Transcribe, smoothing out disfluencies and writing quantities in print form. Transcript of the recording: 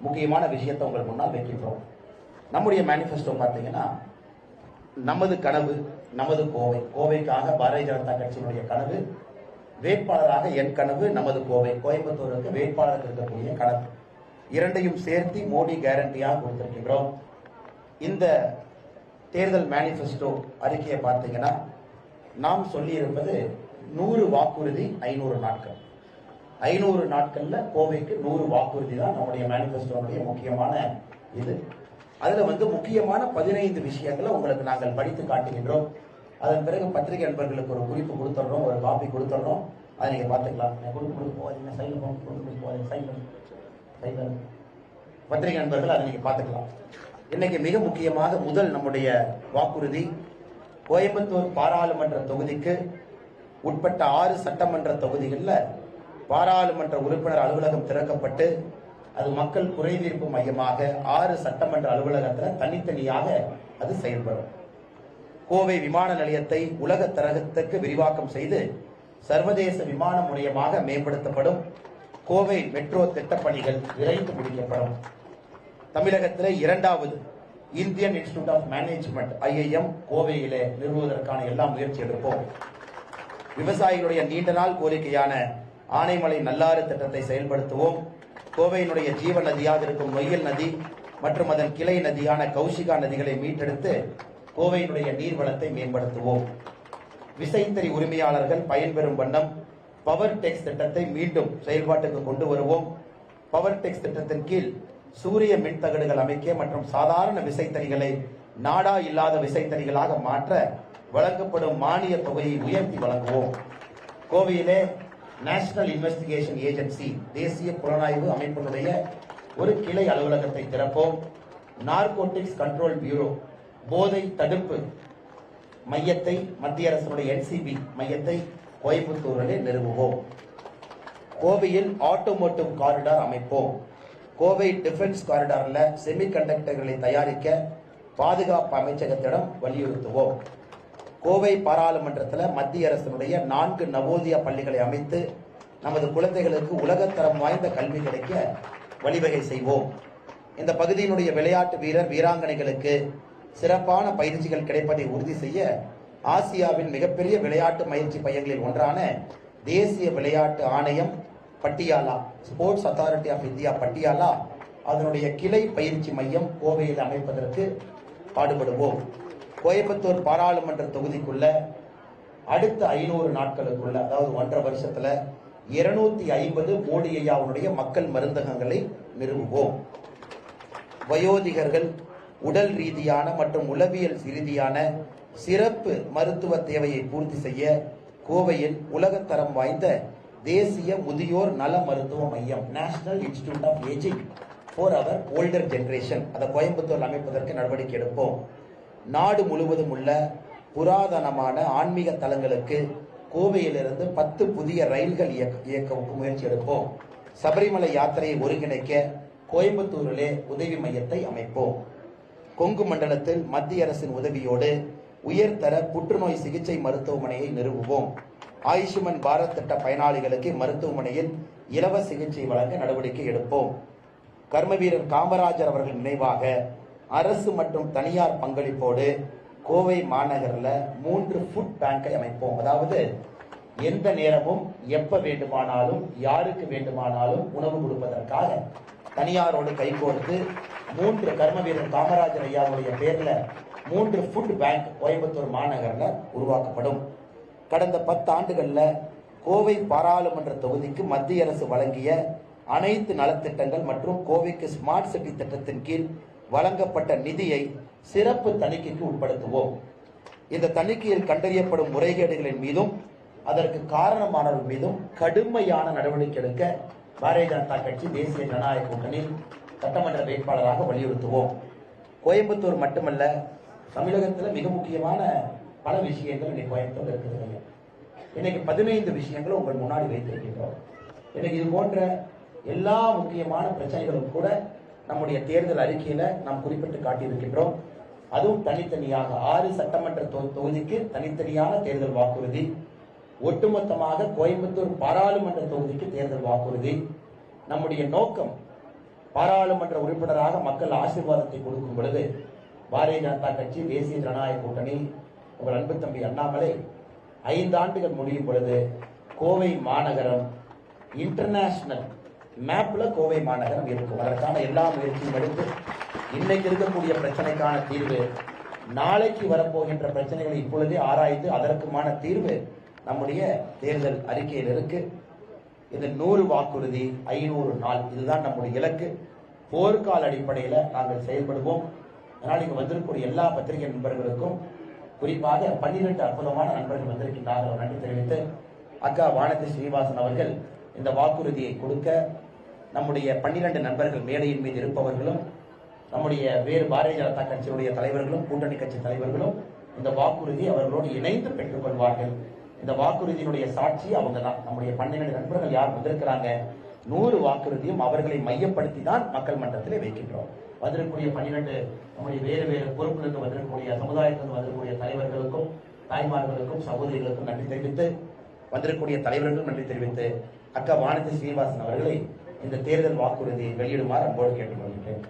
முக்கியமான விஷயத்தை உங்கள் முன்னால் வைக்கின்றோம். நம்முடைய மேனிஃபெஸ்டோ பார்த்தீங்கன்னா, நமது கனவு நமது கோவை, கோவைக்காக பாரதிய ஜனதா கட்சியினுடைய கனவு, வேட்பாளராக என் கனவு, நமது கோவை, கோயம்புத்தூருக்கு வேட்பாளருக்கு இருக்கக்கூடிய கனவு, இரண்டையும் சேர்த்து மோடி கேரண்டியாக கொடுத்திருக்கின்றோம். இந்த தேர்தல் மேனிஃபெஸ்டோ அறிக்கையை பார்த்தீங்கன்னா, நாம் சொல்லி இருப்பது 100 வாக்குறுதி 500 நாட்கள். 500 நாட்கள்ல கோவைக்கு 100 வாக்குறுதி தான் நம்முடைய மேனிஃபெஸ்டோனுடைய முக்கியமான இது. அதுல முக்கியமான 15 விஷயங்களை உங்களுக்கு நாங்கள் படித்து காட்டுகின்றோம். அதன் பிறகு பத்திரிகை நண்பர்களுக்கு ஒரு குறிப்பு கொடுத்துட்றோம், ஒரு காப்பி கொடுத்துட்றோம். அதை நீங்க பார்த்துக்கலாம். போவாதீங்க, சைடில் பத்திரிகை நண்பர்கள் அதை நீங்க பார்த்துக்கலாம். இன்னைக்கு மிக முக்கியமாக முதல் நம்முடைய வாக்குறுதி, கோயம்புத்தூர் பாராளுமன்ற தொகுதிக்கு உட்பட்ட 6 சட்டமன்ற தொகுதிகளில் பாராளுமன்ற உறுப்பினர் அலுவலகம் திறக்கப்பட்டு அது மக்கள் குறைதீர்ப்பு மையமாக 6 சட்டமன்ற அலுவலகத்தில் தனித்தனியாக அது செயல்படும். கோவை விமான நிலையத்தை உலக தரகத்துக்கு விரிவாக்கம் செய்து சர்வதேச விமான முனையமாக மேம்படுத்தப்படும். கோவை மெட்ரோ திட்டப்பணிகள் விரைந்து முடிக்கப்படும். தமிழகத்தில் 2வது Indian Institute of Management IIM கோவையிலே நிறுவுவதற்கான எல்லா முயற்சி எடுப்போம். விவசாயிகளுடைய நீண்ட நாள் கோரிக்கையான ஆனைமலை நல்லாறு திட்டத்தை செயல்படுத்துவோம். கோவையினுடைய ஜீவ நதியாக இருக்கும் நொய்யல் நதி மற்றும் அதன் கிளை நதியான கௌசிகா நதிகளை மீட்டெடுத்து கோவையினுடைய நீர்வளத்தை மேம்படுத்துவோம். விசைத்தறி உரிமையாளர்கள் பயன்பெறும் வண்ணம் பவர் டெக்ஸ் திட்டத்தை மீண்டும் செயல்பாட்டுக்கு கொண்டு வருவோம். பவர் டெக்ஸ் திட்டத்தின் கீழ் சூரிய மின்தகடுகள் அமைக்க மற்றும் சாதாரண விசைத்தறிகளை நாடா இல்லாத விசைத்தறிகளாக மாற்ற வழங்கப்படும் மானிய தொகையை உயர்த்தி வழங்குவோம். கோவையிலே நேஷனல் இன்வெஸ்டிகேஷன் ஏஜென்சி, தேசிய புலனாய்வு அமைப்பினுடைய ஒரு கிளை அலுவலகத்தை திறப்போம். நார்கோட்டிக்ஸ் கண்ட்ரோல் பியூரோ, போதை தடுப்பு மையத்தை, மத்திய அரசுடைய NCB மையத்தை கோயம்புத்தூரிலே நிறுவுவோம். கோவையில் ஆட்டோமோட்டிவ் காரிடார் அமைப்போம். கோவை டிஃபென்ஸ் காரிடார்ல செமிகண்டக்டர்களை தயாரிக்க பாதுகாப்பு அமைச்சகத்திடம் வலியுறுத்துவோம். கோவை பாராளுமன்றத்தில் மத்திய அரசினுடைய 4 நவோதயா பள்ளிகளை அமைத்து நமது குழந்தைகளுக்கு உலகத்தரம் வாய்ந்த கல்வி கிடைக்க வழிவகை செய்வோம். இந்த பகுதியினுடைய விளையாட்டு வீரர் வீராங்கனைகளுக்கு சிறப்பான பயிற்சிகள் கிடைப்பதை உறுதி செய்ய ஆசியாவின் மிகப்பெரிய விளையாட்டு பயிற்சி மையங்களில் ஒன்றான தேசிய விளையாட்டு ஆணையம் Patiala, Sports Authority of India Patiala, அதனுடைய கிளை பயிற்சி மையம் கோவையில் அமைப்பதற்கு பாடுபடுவோம். கோயம்புத்தூர் பாராளுமன்ற தொகுதிக்குள்ள அடுத்த 500 நாட்களுக்குள்ள, அதாவது 1.5 வருஷத்துல 250 மோடி ஐயாவுடைய மக்கள் மருந்தகங்களை நிறுவுவோம். வயோதிகர்கள் உடல் ரீதியான மற்றும் உளவியல் ரீதியான சிறப்பு மருத்துவ தேவையை பூர்த்தி செய்ய கோவையில் உலகத்தரம் வாய்ந்த தேசிய முதியோர் நல மருத்துவ மையம், National Institute of Ageing for our older generation, அதை கோயம்புத்தூர் அமைப்பதற்கு நடவடிக்கை எடுப்போம். நாடு முழுவதும் உள்ள புராதனமான ஆன்மீக தலங்களுக்கு கோவையிலிருந்து 10 புதிய ரயில்கள் இயக்கவுக்கு முயற்சி எடுப்போம். சபரிமலை யாத்திரையை ஒருங்கிணைக்க கோயம்புத்தூரிலே உதவி மையத்தை அமைப்போம். கொங்கு மண்டலத்தில் மத்திய அரசின் உதவியோடு உயர்தர புற்றுநோய் சிகிச்சை மருத்துவமனையை நிறுவுவோம். ஆயுஷ்மன் பாரத் திட்ட பயனாளிகளுக்கு மருத்துவமனையில் இலவச சிகிச்சை வழங்க நடவடிக்கை எடுப்போம். கர்மவீரர் காமராஜர் அவர்கள் நினைவாக அரசு மற்றும் தனியார் பங்களிப்போடு கோவை மாநகரில் 3 ஃபுட் பேங்கை அமைப்போம். அதாவது எந்த நேரமும் எப்ப வேண்டுமானாலும் யாருக்கு வேண்டுமானாலும் உணவு கொடுப்பதற்காக தனியாரோடு கைகோர்த்து 3 கர்மவீரர் காமராஜர் ஐயாவுடைய பேர்ல 3 ஃபுட் பேங்க் கோயம்புத்தூர் மாநகரில் உருவாக்கப்படும். கடந்த 10 ஆண்டுகளில் கோவை பாராளுமன்ற தொகுதிக்கு மத்திய அரசு வழங்கிய அனைத்து நலத்திட்டங்கள் மற்றும் கோவைக்கு ஸ்மார்ட் சிட்டி திட்டத்தின் கீழ் வழங்கப்பட்ட நிதியை சிறப்பு தணிக்கைக்கு உட்படுத்துவோம். இந்த தணிக்கையில் கண்டறியப்படும் முறைகேடுகளின் மீதும் அதற்கு காரணமானவர்கள் மீதும் கடுமையான நடவடிக்கை எடுக்க பாரதிய ஜனதா கட்சி தேசிய ஜனநாயக கூட்டணி சட்டமன்ற வேட்பாளராக வலியுறுத்துவோம். கோயம்புத்தூர் மட்டுமல்ல, தமிழகத்தில் மிக முக்கியமான பல விஷயங்கள் இன்னைக்கு கோயம்புத்தூர் இருக்குது. இன்னைக்கு 15 விஷயங்களும் உங்கள் முன்னாடி வைத்திருக்கின்றோம். இன்னைக்கு இது போன்ற எல்லா முக்கியமான பிரச்சனைகளும் கூட நம்முடைய தேர்தல் அறிக்கையில நாம் குறிப்பிட்டு காட்டியிருக்கின்றோம். அதுவும் தனித்தனியாக 6 சட்டமன்ற தொகுதிக்கு தனித்தனியான தேர்தல் வாக்குறுதி, ஒட்டுமொத்தமாக கோயம்புத்தூர் பாராளுமன்ற தொகுதிக்கு தேர்தல் வாக்குறுதி. நம்முடைய நோக்கம் பாராளுமன்ற உறுப்பினராக மக்கள் ஆசீர்வாதத்தை கொடுக்கும் பொழுது பாரதிய ஜனதா கட்சி, தேசிய ஜனநாயக கூட்டணி, உங்கள் அன்பு தம்பி அண்ணாமலை 5 ஆண்டுகள் முடியும் பொழுது கோவை மாநகரம் இன்டர்நேஷனல் மேப்ல கோவை மாநகரம் இருக்கும். அதற்கான எல்லா முயற்சியும் எடுத்து இன்னைக்கு இருக்கக்கூடிய பிரச்சனைக்கான தீர்வு, நாளைக்கு வரப்போகின்ற பிரச்சனைகளை இப்பொழுதே ஆராய்ந்து அதற்குமான தீர்வு நம்முடைய தேர்தல் அறிக்கையில் இருக்கு. இந்த 100 வாக்குறுதி 500 நாள், இதுதான் நம்முடைய இலக்கு. போர்க்கால அடிப்படையில் நாங்கள் செயல்படுவோம். அதனால் இங்கு வந்திருக்கக்கூடிய எல்லா பத்திரிகை நண்பர்களுக்கும், குறிப்பாக 12 அற்புதமான நண்பர்கள் வந்திருக்கின்றார்கள், நன்றி தெரிவித்து, அக்கா வானதி ஸ்ரீனிவாசன் அவர்கள் இந்த வாக்குறுதியை கொடுக்க, நம்முடைய 12 நண்பர்கள் மேடையின் மீது இருப்பவர்களும், நம்முடைய வேறு பாரதிய ஜனதா கட்சியுடைய தலைவர்களும், கூட்டணி கட்சி தலைவர்களும் இந்த வாக்குறுதி அவர்களோடு இணைந்து பெற்றுக் கொள்வார்கள். இந்த வாக்குறுதியினுடைய சாட்சி அவங்க தான். நம்முடைய 12 நண்பர்கள் யார் வந்திருக்கிறாங்க, 100 வாக்குறுதியும் அவர்களை மையப்படுத்தி தான் மக்கள் மன்றத்திலே வைக்கின்றோம். வந்திருக்கக்கூடிய 12 நம்முடைய வேறு வேறு பொறுப்பிலிருந்து வந்திருக்கக்கூடிய, சமுதாயத்திலிருந்து வந்திருக்கக்கூடிய தலைவர்களுக்கும், தாய்மார்களுக்கும், சகோதரிகளுக்கும் நன்றி தெரிவித்து, வந்திருக்கக்கூடிய தலைவர்களுக்கும் நன்றி தெரிவித்து, அக்கா வானதி ஸ்ரீனிவாசன் அவர்களை இந்த தேர்தல் வாக்குறுதியை வெளியிடுமாறு அன்போடு கேட்டுக்கொள்கிறேன்.